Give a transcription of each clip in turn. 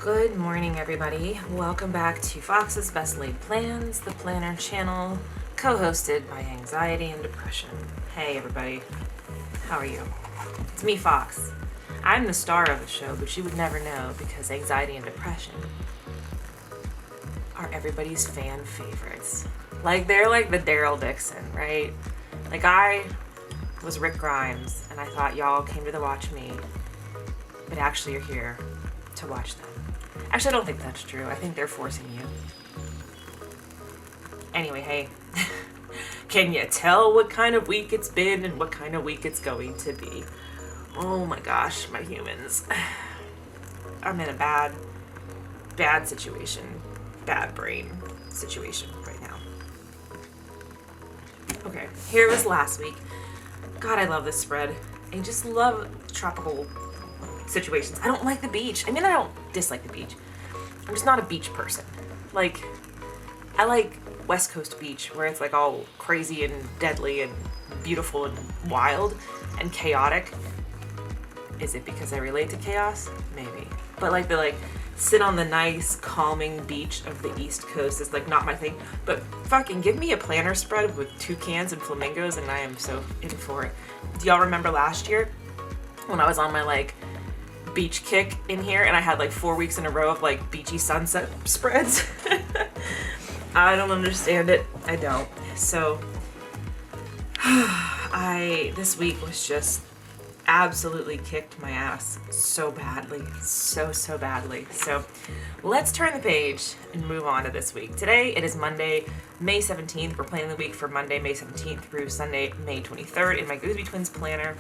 Good morning, everybody. Welcome back to Fox's Best Laid Plans, the planner channel, co-hosted by Anxiety and Depression. Hey, everybody. How are you? It's me, Fox. I'm the star of the show, but you would never know because Anxiety and Depression are everybody's fan favorites. Like, they're like the Daryl Dixon, right? Like, I was Rick Grimes, and I thought y'all came to watch me, but actually you're here to watch them. Actually, I don't think that's true. I think they're forcing you. Anyway, hey, can you tell what kind of week it's been and what kind of week it's going to be? Oh my gosh, my humans. I'm in a bad situation, bad brain situation right now. Okay, here was last week. God, I love this spread. I just love tropical situations. I don't like the beach. I mean, I don't dislike the beach. I'm just not a beach person. Like, I like West Coast beach where it's like all crazy and deadly and beautiful and wild and chaotic. Is it because I relate to chaos? Maybe. But like the sit on the nice calming beach of the East Coast is like not my thing. But fucking give me a planner spread with toucans and flamingos and I am so in for it. Do y'all remember last year when I was on my beach kick in here and I had 4 weeks in a row of beachy sunset spreads? I don't understand it. I don't. So this week was just absolutely kicked my ass so badly. So badly. So let's turn the page and move on to this week. Today it is Monday, May 17th. We're planning the week for Monday, May 17th through Sunday, May 23rd in my Gooseby Twins planner.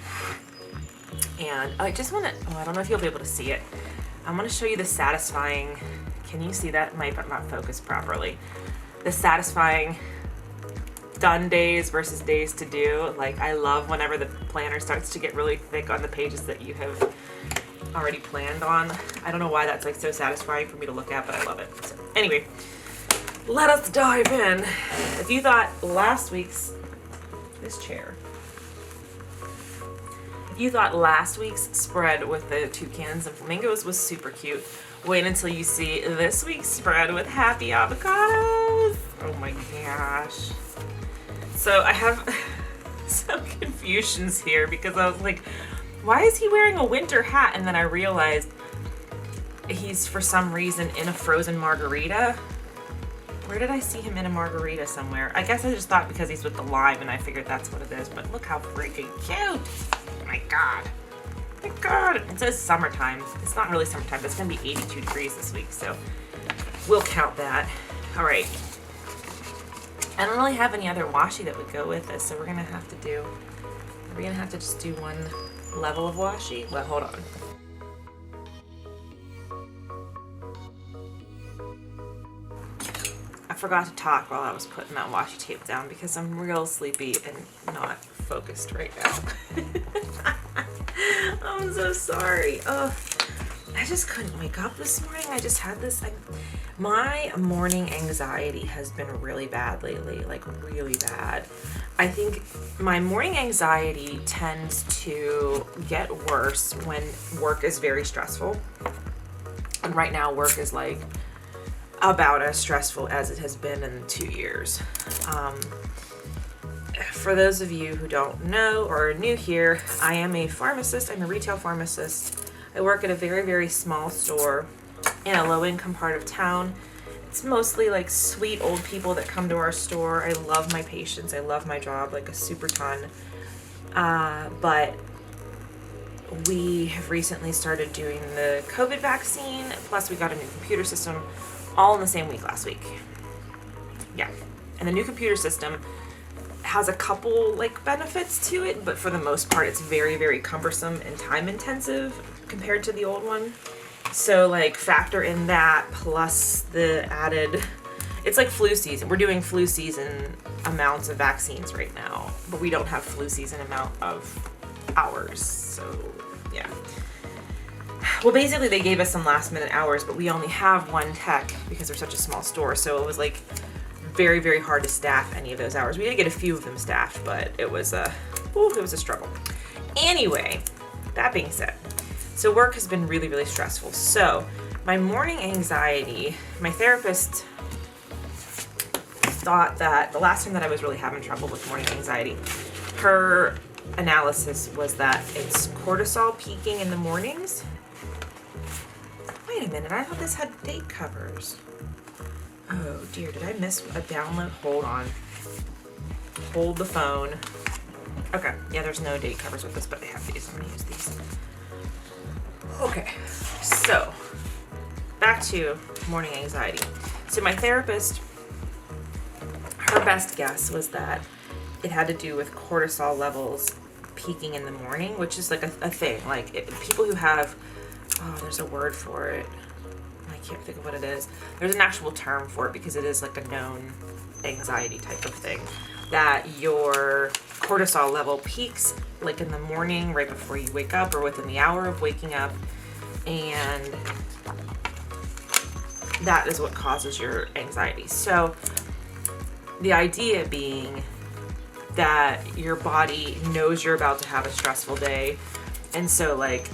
And I just want to, I don't know if you'll be able to see it. I'm going to show you the satisfying, can you see that? It might not focus properly. The satisfying done days versus days to do. I love whenever the planner starts to get really thick on the pages that you have already planned on. I don't know why that's so satisfying for me to look at, but I love it. So, anyway, let us dive in. If you thought last week's, this chair, you thought last week's spread with the toucans and flamingos was super cute, wait until you see this week's spread with happy avocados. Oh my gosh. So I have some confusions here because I was like, why is he wearing a winter hat? And then I realized he's for some reason in a frozen margarita. Where did I see him in a margarita somewhere? I guess I just thought because he's with the lime and I figured that's what it is, but look how freaking cute. My God. It says summertime. It's not really summertime, but it's going to be 82 degrees this week, so we'll count that. All right. I don't really have any other washi that would go with this, so we're going to have to just do one level of washi. Well, hold on. I forgot to talk while I was putting that washi tape down because I'm real sleepy and not focused right now. I'm so sorry. I just couldn't wake up this morning. I just had this, my morning anxiety has been really bad lately, really bad. I think my morning anxiety tends to get worse when work is very stressful. And right now work is about as stressful as it has been in 2 years. For those of you who don't know or are new here, I am a pharmacist. I'm a retail pharmacist. I work at a very, very small store in a low-income part of town. It's mostly sweet old people that come to our store. I love my patients. I love my job a super ton. But we have recently started doing the COVID vaccine, plus we got a new computer system all in the same week last week. Yeah. And the new computer system has a couple benefits to it, but for the most part it's very, very cumbersome and time intensive compared to the old one. So factor in that plus the added, it's flu season. We're doing flu season amounts of vaccines right now, but we don't have flu season amount of hours. So yeah. Well, basically they gave us some last minute hours, but we only have one tech because we're such a small store. So it was very, very hard to staff any of those hours. We did get a few of them staffed, but it was a struggle. Anyway, that being said, so work has been really, really stressful. So My morning anxiety, my therapist thought that the last time that I was really having trouble with morning anxiety, her analysis was that it's cortisol peaking in the mornings. Wait a minute, I thought this had date covers. Oh dear, did I miss a download? Hold on. Hold the phone. Okay, yeah, there's no date covers with this, but I have these. I'm gonna use these. Okay, so back to morning anxiety. So my therapist, her best guess was that it had to do with cortisol levels peaking in the morning, which is like a thing. Like people who have, there's a word for it. I can't think of what it is. There's an actual term for it because it is like a known anxiety type of thing. That your cortisol level peaks like in the morning right before you wake up or within the hour of waking up. And that is what causes your anxiety. So the idea being that your body knows you're about to have a stressful day. And so like,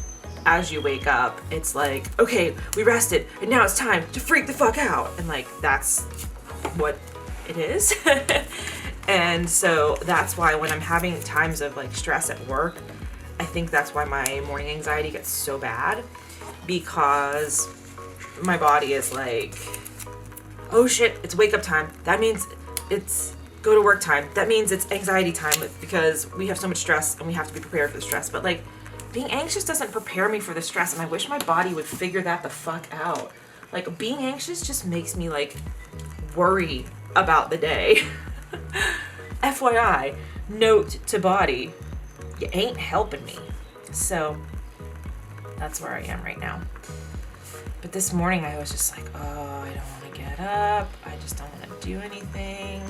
as you wake up, it's like, okay, we rested and now it's time to freak the fuck out. And like, that's what it is. And so that's why when I'm having times of like stress at work, I think that's why my morning anxiety gets so bad, because my body is like, oh shit, it's wake up time. That means it's go to work time. That means it's anxiety time because we have so much stress and we have to be prepared for the stress. But like, being anxious doesn't prepare me for the stress, and I wish my body would figure that the fuck out. Like, being anxious just makes me like worry about the day. FYI, note to body, you ain't helping me. So that's where I am right now. But this morning I was just like, oh, I don't want to get up. I just don't want to do anything.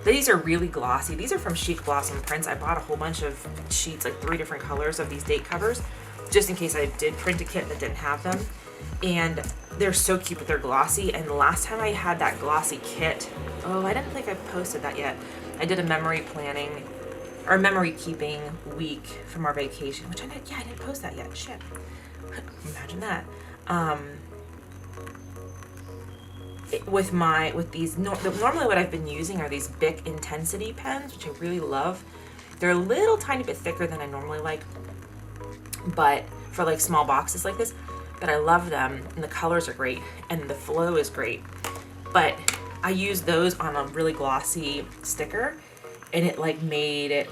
These are really glossy. These are from Chic Blossom Prints. I bought a whole bunch of sheets, like 3 different colors of these date covers, just in case I did print a kit that didn't have them. And they're so cute, but they're glossy. And the last time I had that glossy kit, I didn't think I posted that yet. I did a memory planning or memory keeping week from our vacation, which I didn't post that yet. Shit. Imagine that. With these, normally what I've been using are these Bic Intensity Pens, which I really love. They're a little tiny bit thicker than I normally like, but for like small boxes like this, but I love them, and the colors are great, and the flow is great. But I used those on a really glossy sticker, and it like made it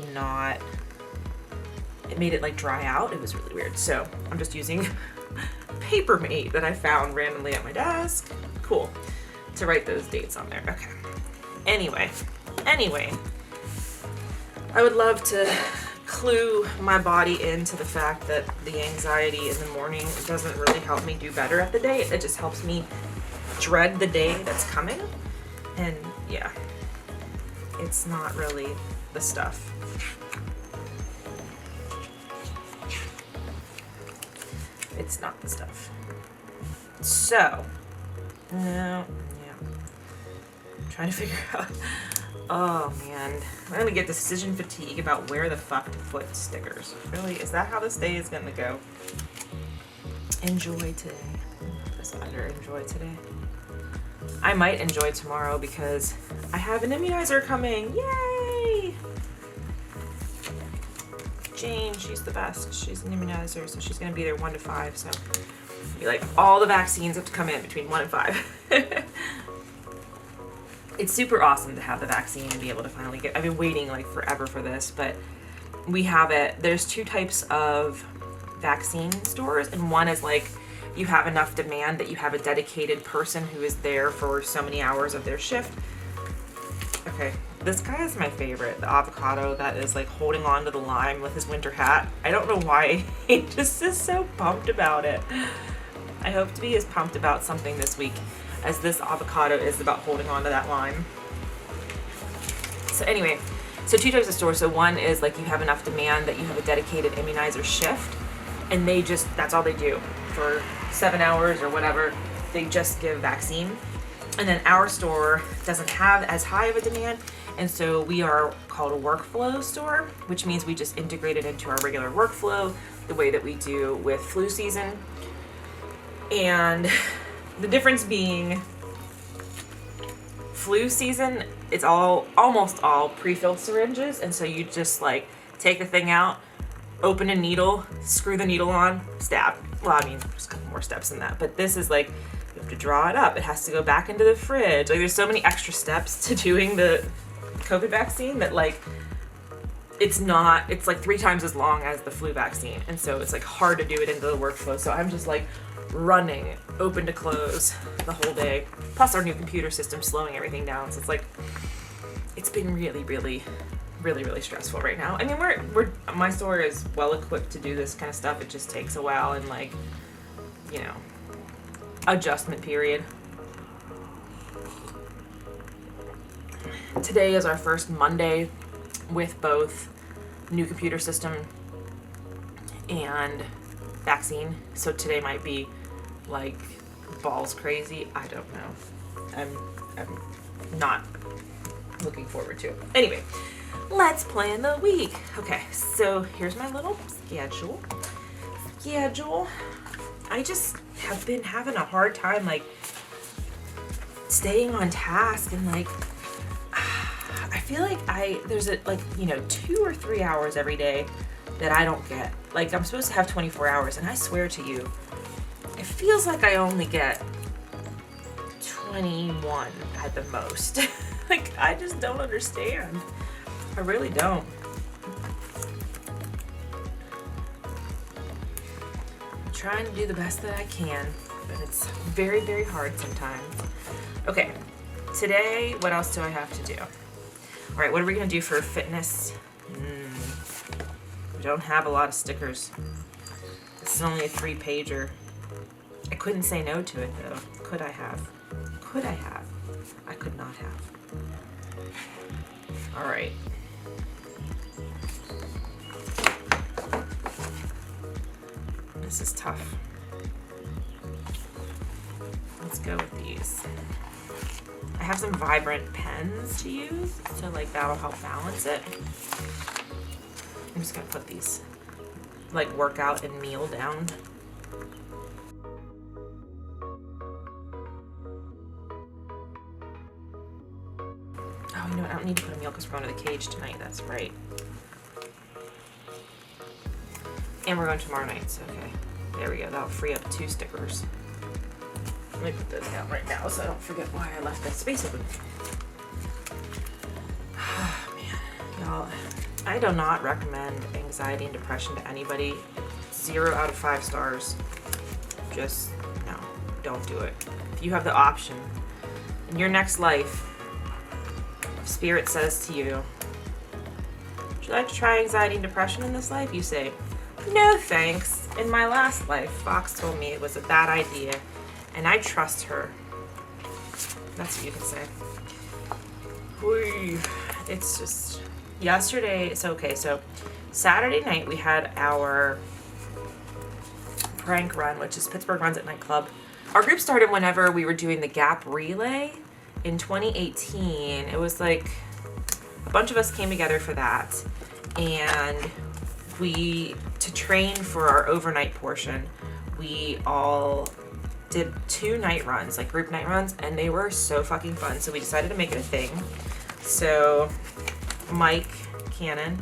like dry out. It was really weird. So I'm just using Papermate that I found randomly at my desk. Cool. To write those dates on there. Okay. Anyway, I would love to clue my body into the fact that the anxiety in the morning doesn't really help me do better at the day. It just helps me dread the day that's coming. And yeah, it's not really the stuff. It's not the stuff. So, no. Trying to figure out. Oh man, I'm gonna get decision fatigue about where the fuck to put stickers. Really, is that how this day is gonna go? Enjoy today. Just under enjoy today. I might enjoy tomorrow because I have an immunizer coming. Yay! Jane, she's the best. She's an immunizer, so she's gonna be there 1 to 5. So be like, all the vaccines have to come in between 1 and 5. It's super awesome to have the vaccine and be able to finally get. I've been waiting like forever for this, but we have it. There's 2 types of vaccine stores, and one is like you have enough demand that you have a dedicated person who is there for so many hours of their shift. Okay, this guy is my favorite, the Avocado, that is like holding on to the lime with his winter hat. I don't know why he just is so pumped about it. I hope to be as pumped about something this week as this Avocado is about holding on to that lime. So anyway, so 2 types of stores. So one is like you have enough demand that you have a dedicated immunizer shift, and they just, that's all they do for 7 hours or whatever. They just give vaccine. And then our store doesn't have as high of a demand, and so we are called a workflow store, which means we just integrate it into our regular workflow the way that we do with flu season. And the difference being flu season, it's almost all pre-filled syringes, and so you just like take the thing out, open a needle, screw the needle on, stab. Well, I mean, there's a couple more steps than that, but this is like, you have to draw it up. It has to go back into the fridge. Like, there's so many extra steps to doing the COVID vaccine that like, it's like 3 times as long as the flu vaccine. And so it's like hard to do it into the workflow. So I'm just like running open to close the whole day. Plus our new computer system slowing everything down. So it's like, it's been really stressful right now. I mean, my store is well equipped to do this kind of stuff. It just takes a while and like, you know, adjustment period. Today is our first Monday with both new computer system and vaccine. So today might be like balls crazy. I don't know. I'm not looking forward to it. Anyway, let's plan the week. Okay, so here's my little schedule. I just have been having a hard time like staying on task, and like I feel like there's like, you know, 2 or 3 hours every day that I don't get. Like, I'm supposed to have 24 hours, and I swear to you, it feels like I only get 21 at the most. Like, I just don't understand. I really don't. I'm trying to do the best that I can, but it's very hard sometimes. Okay, today, what else do I have to do? All right, what are we gonna do for fitness? We don't have a lot of stickers. This is only a 3-pager. I couldn't say no to it though. Could I have? I could not have. All right. This is tough. Let's go with these. I have some vibrant pens to use, so like that'll help balance it. I'm just gonna put these like workout and meal down. Oh, you know what? I don't need to put a meal because we're going to the cage tonight. That's right. And we're going tomorrow night, so okay. There we go. That'll free up 2 stickers. Let me put those down right now so I don't forget why I left that space open. Oh, man. Y'all, I do not recommend anxiety and depression to anybody. 0 out of 5 stars. Just, no. Don't do it. If you have the option in your next life, Spirit says to you, would you like to try anxiety and depression in this life? You say, no thanks. In my last life, Fox told me it was a bad idea, and I trust her. That's what you can say. Whee. It's just, yesterday, so Saturday night we had our prank run, which is Pittsburgh Runs at Night Club. Our group started whenever we were doing the Gap Relay in 2018. It was like a bunch of us came together for that, and to train for our overnight portion, we all did 2 night runs, like group night runs, and they were so fucking fun. So we decided to make it a thing. So Mike Cannon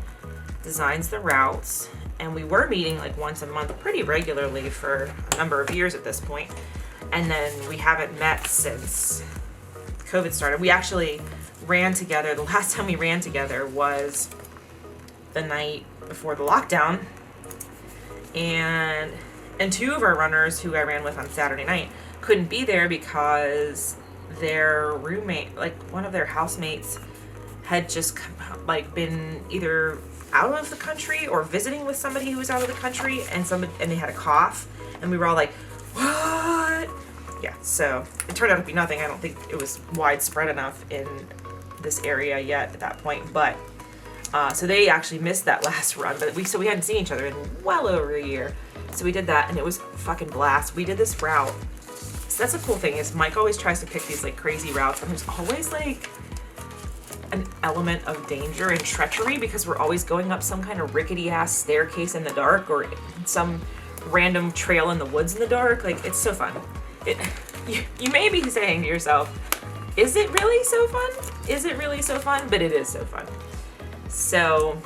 designs the routes, and we were meeting like once a month pretty regularly for a number of years at this point. And then we haven't met since COVID started. We actually ran together. The last time we ran together was the night before the lockdown, and 2 of our runners who I ran with on Saturday night couldn't be there because their roommate, like one of their housemates, had just like been either out of the country or visiting with somebody who was out of the country, and they had a cough, and we were all like, what? Yeah, so it turned out to be nothing. I don't think it was widespread enough in this area yet at that point, but so they actually missed that last run, but we hadn't seen each other in well over a year. So we did that, and it was fucking blast. We did this route. So that's a cool thing, is Mike always tries to pick these like crazy routes, and there's always like an element of danger and treachery because we're always going up some kind of rickety ass staircase in the dark, or some random trail in the woods in the dark. Like, it's so fun. You may be saying to yourself, is it really so fun? Is it really so fun? But it is so fun. So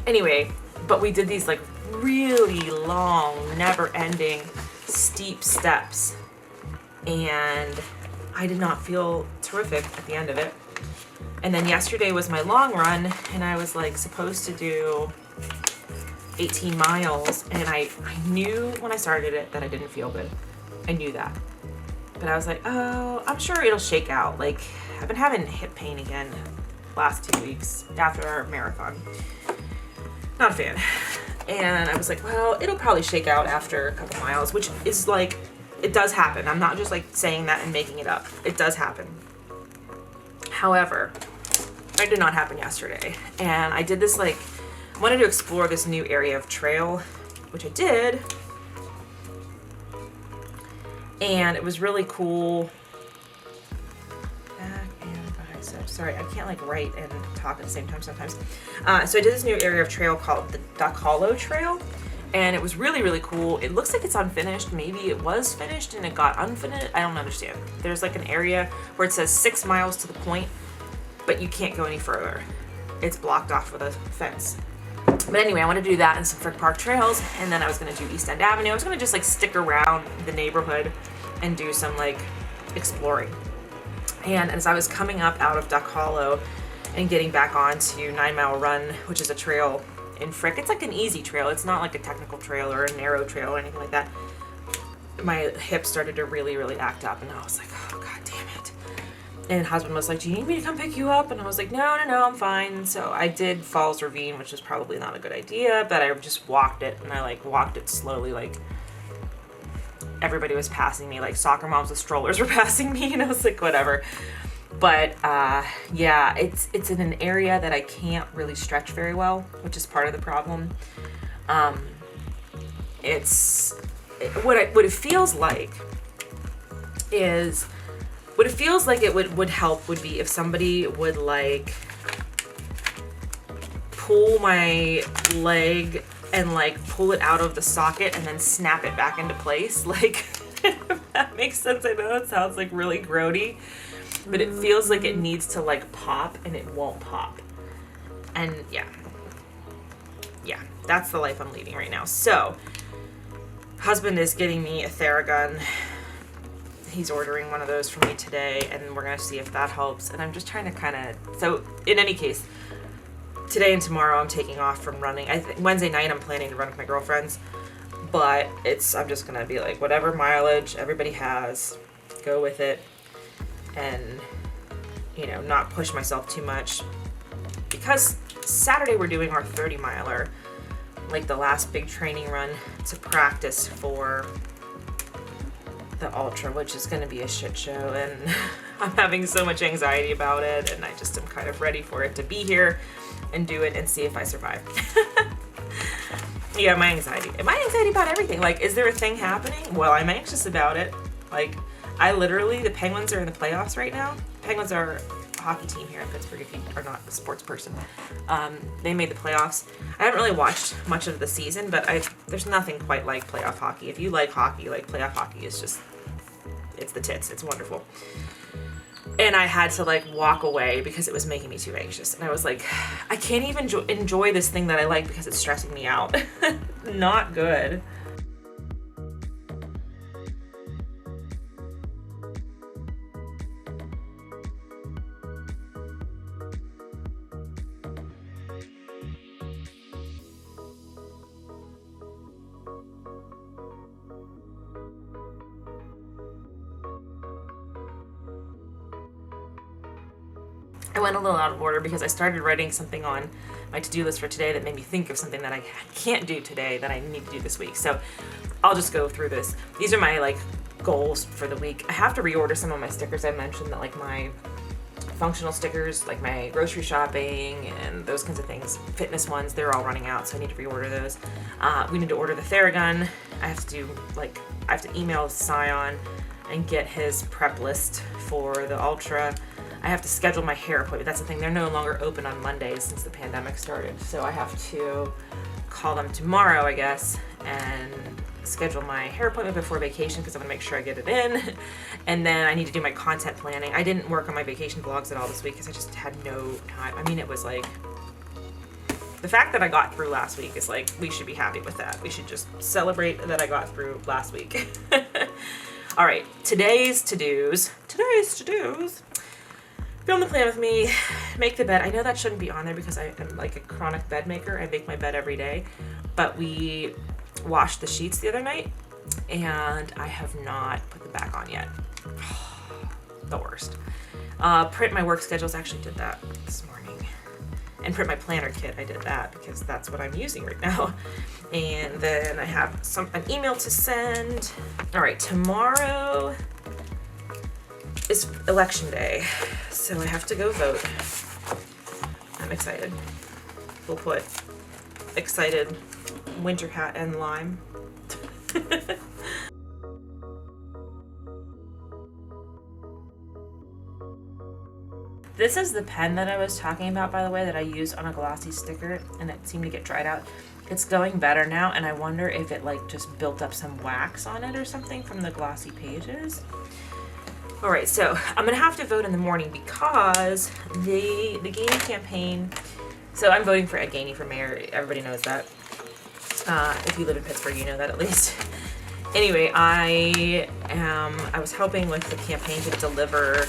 anyway, but we did these like really long, never-ending, steep steps, and I did not feel terrific at the end of it. And then yesterday was my long run, and I was like supposed to do 18 miles, and I knew when I started it that I didn't feel good. I knew that. But I was like, oh, I'm sure it'll shake out. Like, I've been having hip pain again last 2 weeks after our marathon. Not a fan. And I was like, well, it'll probably shake out after a couple miles, which is like, it does happen. I'm not just like saying that and making it up. It does happen. However, it did not happen yesterday. And I did this like, I wanted to explore this new area of trail, which I did. And it was really cool. Back and bicep. Sorry, I can't like write and talk at the same time sometimes. So I did this new area of trail called the Avocado Trail. And it was really, really cool. It looks like it's unfinished. Maybe it was finished and it got unfinished. I don't understand. There's like an area where it says 6 miles to the point, but you can't go any further. It's blocked off with a fence. But anyway, I wanted to do that and some Frick Park trails, and then I was going to do East End Avenue. I was going to just like stick around the neighborhood and do some like exploring. And as I was coming up out of Duck Hollow and getting back onto 9 Mile Run, which is a trail in Frick, it's like an easy trail. It's not like a technical trail or a narrow trail or anything like that. My hips started to really, really act up, and I was like, oh, God damn it. And husband was like, do you need me to come pick you up? And I was like, no, I'm fine. So I did Falls Ravine, which was probably not a good idea, but I just walked it, and I like walked it slowly, like everybody was passing me, like soccer moms with strollers were passing me, and I was like, whatever. But yeah, it's in an area that I can't really stretch very well, which is part of the problem. It's what it feels like is, what it feels like it would help would be if somebody would like pull my leg and like pull it out of the socket and then snap it back into place. Like, if that makes sense. I know it sounds like really grody, but it feels like it needs to like pop and it won't pop. And yeah, that's the life I'm leading right now. So husband is getting me a Theragun. He's ordering one of those for me today, and we're going to see if that helps. And I'm just trying to kind of, so in any case, today and tomorrow I'm taking off from running. Wednesday night I'm planning to run with my girlfriends, but I'm just going to be like, whatever mileage everybody has, go with it, and, you know, not push myself too much. Because Saturday we're doing our 30 miler, like the last big training run to practice for the ultra, which is going to be a shit show, and I'm having so much anxiety about it, and I just am kind of ready for it to be here and do it and see if I survive. Yeah, my anxiety about everything. Like, is there a thing happening? Well, I'm anxious about it. Like, the Penguins are in the playoffs right now. Penguins are a hockey team here in Pittsburgh, if you are not a sports person. They made the playoffs. I haven't really watched much of the season, but there's nothing quite like playoff hockey. If you like hockey, like playoff hockey is just, it's the tits. It's wonderful. And I had to like walk away because it was making me too anxious. And I was like, I can't even enjoy this thing that I like because it's stressing me out. Not good. I went a little out of order because I started writing something on my to-do list for today that made me think of something that I can't do today that I need to do this week. So I'll just go through this. These are my like goals for the week. I have to reorder some of my stickers. I mentioned that like my functional stickers, like my grocery shopping and those kinds of things, fitness ones, they're all running out, so I need to reorder those. We need to order the Theragun. I have to email Scion and get his prep list for the Ultra. I have to schedule my hair appointment. That's the thing. They're no longer open on Mondays since the pandemic started. So I have to call them tomorrow, I guess, and schedule my hair appointment before vacation because I want to make sure I get it in. And then I need to do my content planning. I didn't work on my vacation vlogs at all this week because I just had no time. I mean, it was like, the fact that I got through last week is like, we should be happy with that. We should just celebrate that I got through last week. All right, today's to-dos. Film the plan with me, make the bed. I know that shouldn't be on there because I am like a chronic bed maker. I make my bed every day, but we washed the sheets the other night and I have not put them back on yet. The worst. Print my work schedules, actually did that this morning. And print my planner kit, I did that because that's what I'm using right now. And then I have an email to send. All right, tomorrow is election day, so I have to go vote. I'm excited. We'll put excited winter hat and lime. This is the pen that I was talking about, by the way, that I used on a glossy sticker and it seemed to get dried out. It's going better now, and I wonder if it like just built up some wax on it or something from the glossy pages. All right, so I'm gonna have to vote in the morning because the Gainey campaign, so I'm voting for Ed Gainey for mayor. Everybody knows that. If you live in Pittsburgh, you know that at least. Anyway, I was helping with the campaign to deliver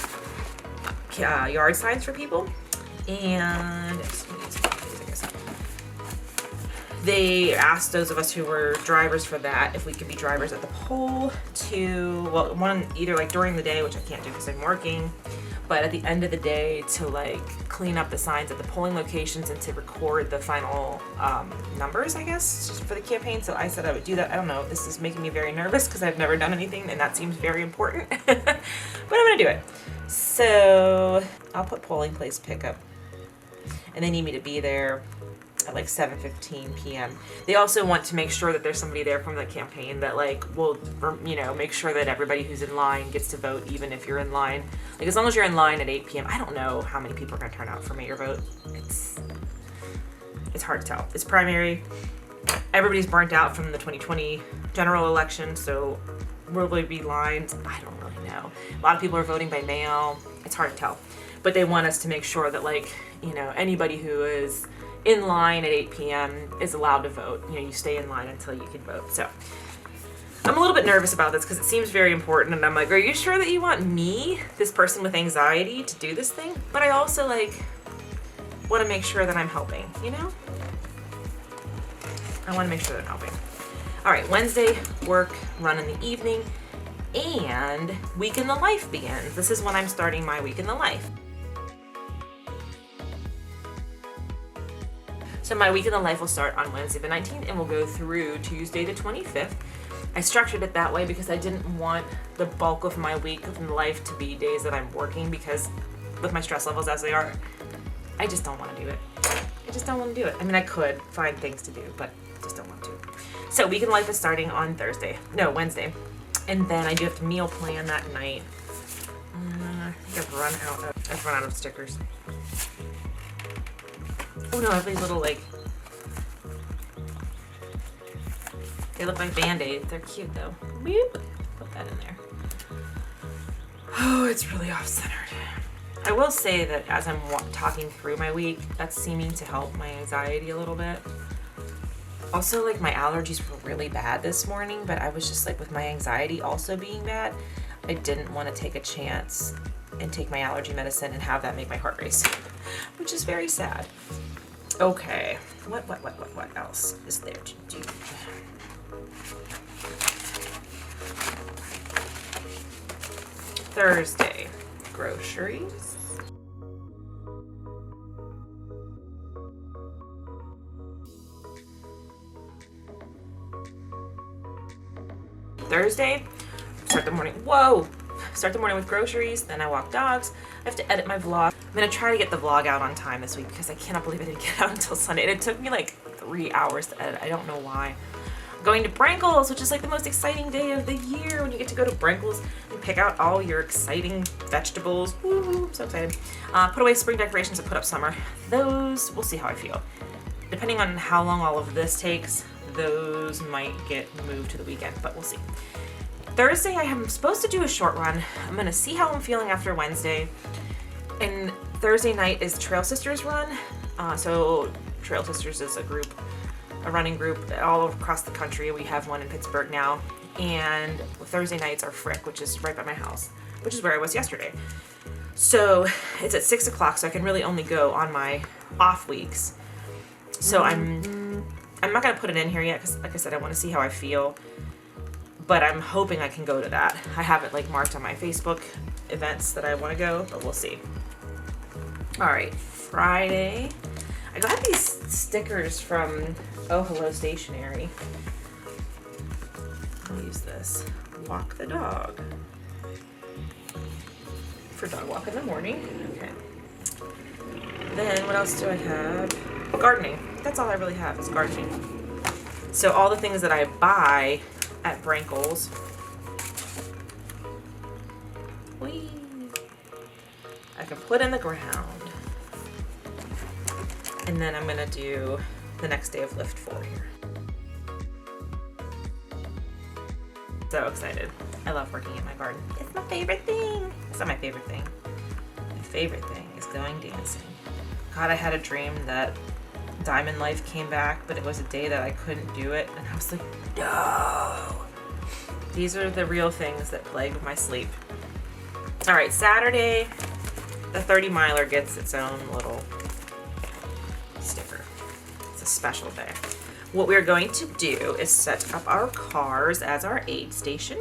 yard signs for people, and they asked those of us who were drivers for that if we could be drivers at the poll to, well, one either like during the day, which I can't do because I'm working, but at the end of the day to like clean up the signs at the polling locations and to record the final numbers, I guess, just for the campaign. So I said I would do that. I don't know, this is making me very nervous because I've never done anything and that seems very important, but I'm gonna do it. So I'll put polling place pickup, and they need me to be there at like 7:15 p.m. They also want to make sure that there's somebody there from the campaign that like will, you know, make sure that everybody who's in line gets to vote, even if you're in line. Like as long as you're in line at 8 p.m. I don't know how many people are going to turn out for mayor vote. It's hard to tell. It's primary. Everybody's burnt out from the 2020 general election, so will there be lines? I don't really know. A lot of people are voting by mail. It's hard to tell. But they want us to make sure that like, you know, anybody who is in line at 8 p.m. is allowed to vote. You know, you stay in line until you can vote. So I'm a little bit nervous about this because it seems very important. And I'm like, are you sure that you want me, this person with anxiety, to do this thing? But I also like want to make sure that I'm helping, you know? I want to make sure that I'm helping. All right, Wednesday, work, run in the evening, and week in the life begins. This is when I'm starting my week in the life. So my week in the life will start on Wednesday the 19th and will go through Tuesday the 25th. I structured it that way because I didn't want the bulk of my week in the life to be days that I'm working, because with my stress levels as they are, I just don't want to do it. I just don't want to do it. I mean, I could find things to do, but I just don't want to. So week in life is starting on Wednesday. And then I do have to meal plan that night. I think I've run out of stickers. Oh no, I have these little like, they look like Band-Aids. They're cute though. Boop. Put that in there. Oh, it's really off-centered. I will say that as I'm talking through my week, that's seeming to help my anxiety a little bit. Also, like my allergies were really bad this morning, but I was just like, with my anxiety also being bad, I didn't want to take a chance and take my allergy medicine and have that make my heart race, which is very sad. Okay, what else is there to do? Thursday, groceries. Thursday, start the morning with groceries, then I walk dogs. I have to edit my vlog. I'm gonna try to get the vlog out on time this week because I cannot believe I didn't get out until Sunday. And it took me like 3 hours to edit. I don't know why. I'm going to Brinkles, which is like the most exciting day of the year when you get to go to Brinkles and pick out all your exciting vegetables. Woo, I'm so excited. Put away spring decorations and put up summer. Those, we'll see how I feel. depending on how long all of this takes, those might get moved to the weekend, but we'll see. Thursday, I am supposed to do a short run. I'm gonna see how I'm feeling after Wednesday. And Thursday night is Trail Sisters run. So Trail Sisters is a running group all across the country. We have one in Pittsburgh now. And Thursday nights are Frick, which is right by my house, which is where I was yesterday. So it's at 6 o'clock, so I can really only go on my off weeks. So I'm not gonna put it in here yet, because like I said, I want to see how I feel. But I'm hoping I can go to that. I have it like marked on my Facebook events that I want to go, but we'll see. All right, Friday. I got these stickers from Oh Hello Stationery. I'll use this. Walk the dog. For dog walk in the morning. Okay. Then what else do I have? Gardening. That's all I really have is gardening. So all the things that I buy at Brankel's. Whee! I can put in the ground. And then I'm gonna do the next day of lift 4 here. So excited. I love working in my garden. It's my favorite thing. It's not my favorite thing. My favorite thing is going dancing. God, I had a dream that Diamond Life came back, but it was a day that I couldn't do it. And I was like, no. These are the real things that plague my sleep. All right, Saturday, the 30 miler gets its own little sticker. It's a special day. What we're going to do is set up our cars as our aid station.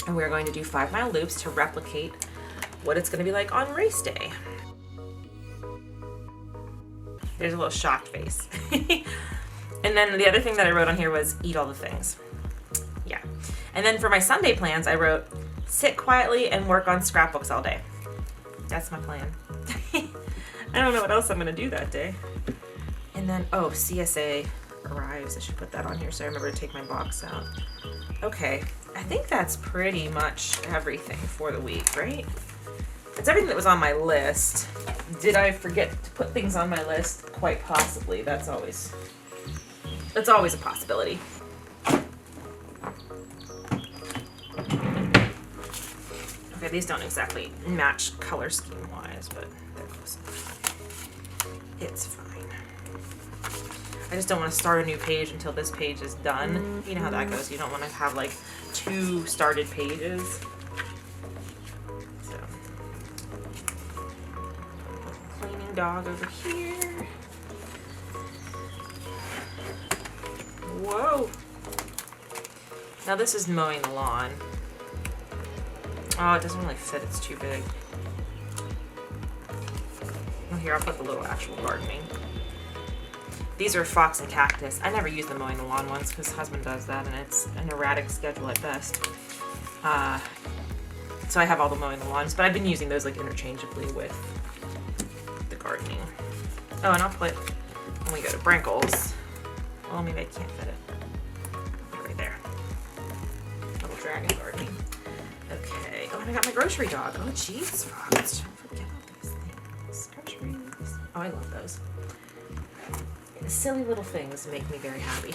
And we're going to do 5-mile loops to replicate what it's going to be like on race day. There's a little shocked face. And then the other thing that I wrote on here was eat all the things. Yeah. And then for my Sunday plans, I wrote sit quietly and work on scrapbooks all day. That's my plan. I don't know what else I'm going to do that day. And then, oh, CSA arrives. I should put that on here so I remember to take my box out. Okay. I think that's pretty much everything for the week, right? It's everything that was on my list. Did I forget to put things on my list? Quite possibly. That's always a possibility. Okay, these don't exactly match color scheme wise, but they're close enough. It's fine. I just don't want to start a new page until this page is done. You know how that goes. You don't want to have like 2 started pages. So, cleaning dog over here. Whoa. Now this is mowing the lawn. Oh, it doesn't really fit. It's too big. Oh, here, I'll put the little actual gardening. These are fox and cactus. I never use the mowing the lawn ones because husband does that and it's an erratic schedule at best. So I have all the mowing the lawns, but I've been using those like interchangeably with the gardening. Oh, and I'll put, when we go to Brankel's, well, maybe I can't fit it. Right there. Little dragon gardening. Okay. Oh, and I got my grocery dog. Oh, jeez, Fox. Don't forget all these things. Groceries. Oh, I love those. The silly little things make me very happy.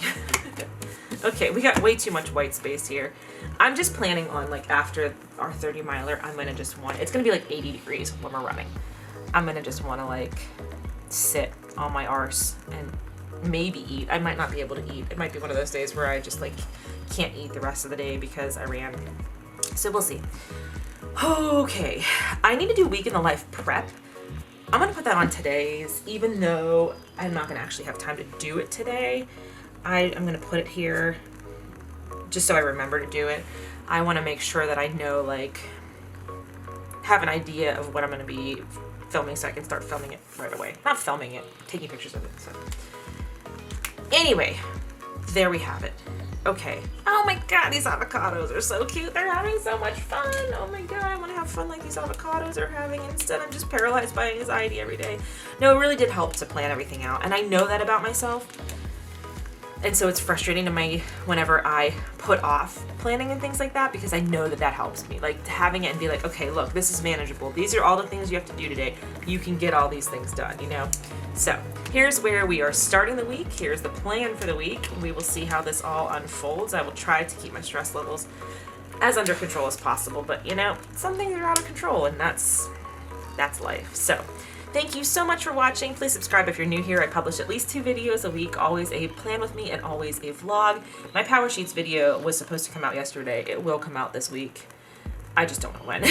Okay, we got way too much white space here. I'm just planning on, like, after our 30 miler, I'm gonna just want, it's gonna be like 80 degrees when we're running. I'm gonna just wanna, like, sit on my arse and maybe eat. I might not be able to eat. It might be one of those days where I just, like, can't eat the rest of the day because I ran. So we'll see. Okay, I need to do week in the life prep. I'm gonna put that on today's, even though I'm not gonna actually have time to do it today. I'm gonna put it here just so I remember to do it. I wanna make sure that I know, like, have an idea of what I'm gonna be filming so I can start filming it right away. Not filming it, taking pictures of it. So anyway, there we have it. Okay. Oh my god, these avocados are so cute. They're having so much fun. Oh my god, I want to have fun like these avocados are having. Instead, I'm just paralyzed by anxiety every day. No, it really did help to plan everything out. And I know that about myself. And so it's frustrating to me whenever I put off planning and things like that because I know that that helps me. Like having it and be like, okay, look, this is manageable. These are all the things you have to do today. You can get all these things done, you know? So here's where we are starting the week. Here's the plan for the week. We will see how this all unfolds. I will try to keep my stress levels as under control as possible, but you know, some things are out of control, and that's life. So thank you so much for watching. Please subscribe if you're new here. I publish at least 2 videos a week, always a plan with me and always a vlog. My Power Sheets video was supposed to come out yesterday. It will come out this week. I just don't know when.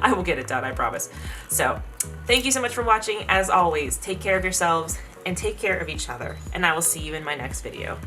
I will get it done, I promise. So thank you so much for watching. As always, take care of yourselves and take care of each other, and I will see you in my next video.